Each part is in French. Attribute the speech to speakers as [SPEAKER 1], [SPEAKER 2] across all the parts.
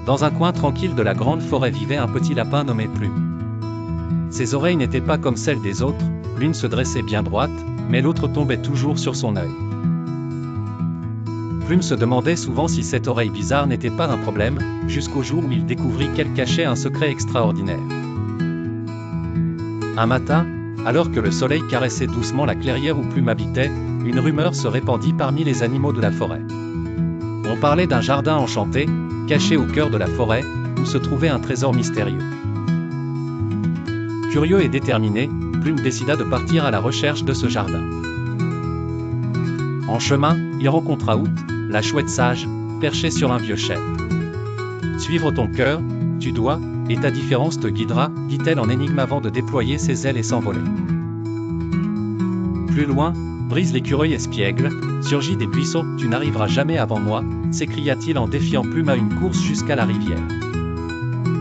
[SPEAKER 1] Dans un coin tranquille de la grande forêt vivait un petit lapin nommé Plume. Ses oreilles n'étaient pas comme celles des autres, l'une se dressait bien droite, mais l'autre tombait toujours sur son œil. Plume se demandait souvent si cette oreille bizarre n'était pas un problème, jusqu'au jour où il découvrit qu'elle cachait un secret extraordinaire. Un matin, alors que le soleil caressait doucement la clairière où Plume habitait, une rumeur se répandit parmi les animaux de la forêt. On parlait d'un jardin enchanté, caché au cœur de la forêt, où se trouvait un trésor mystérieux. Curieux et déterminé, Plume décida de partir à la recherche de ce jardin. En chemin, il rencontra Out, la chouette sage, perchée sur un vieux chêne. « Suivre ton cœur, tu dois, et ta différence te guidera, dit-elle en énigme avant de déployer ses ailes et s'envoler. Plus loin, Brise l'écureuil espiègle, surgit des buissons, tu n'arriveras jamais avant moi, s'écria-t-il en défiant Plume à une course jusqu'à la rivière.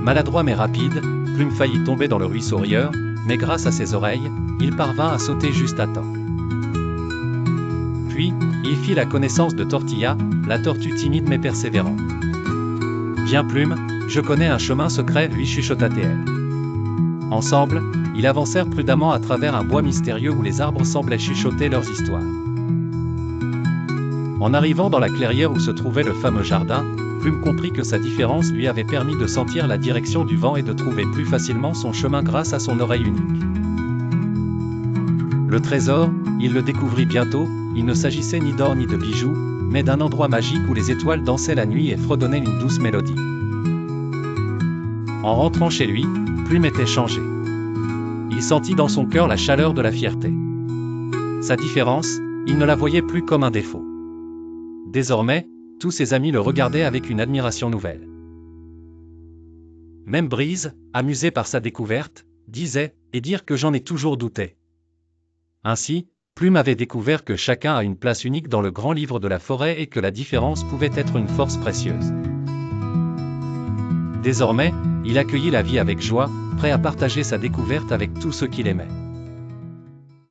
[SPEAKER 1] Maladroit mais rapide, Plume faillit tomber dans le ruisseau rieur, mais grâce à ses oreilles, il parvint à sauter juste à temps. Puis, il fit la connaissance de Tortilla, la tortue timide mais persévérante. « Viens Plume, je connais un chemin secret, lui chuchota-t-elle. Ensemble, ils avancèrent prudemment à travers un bois mystérieux où les arbres semblaient chuchoter leurs histoires. En arrivant dans la clairière où se trouvait le fameux jardin, Plume comprit que sa différence lui avait permis de sentir la direction du vent et de trouver plus facilement son chemin grâce à son oreille unique. Le trésor, il le découvrit bientôt, il ne s'agissait ni d'or ni de bijoux, mais d'un endroit magique où les étoiles dansaient la nuit et fredonnaient une douce mélodie. En rentrant chez lui, Plume était changé. Il sentit dans son cœur la chaleur de la fierté. Sa différence, il ne la voyait plus comme un défaut. Désormais, tous ses amis le regardaient avec une admiration nouvelle. Même Brise, amusé par sa découverte, disait « Et dire que j'en ai toujours douté ». Ainsi, Plume avait découvert que chacun a une place unique dans le grand livre de la forêt et que la différence pouvait être une force précieuse. Désormais, il accueillit la vie avec joie, prêt à partager sa découverte avec tous ceux qu'il aimait.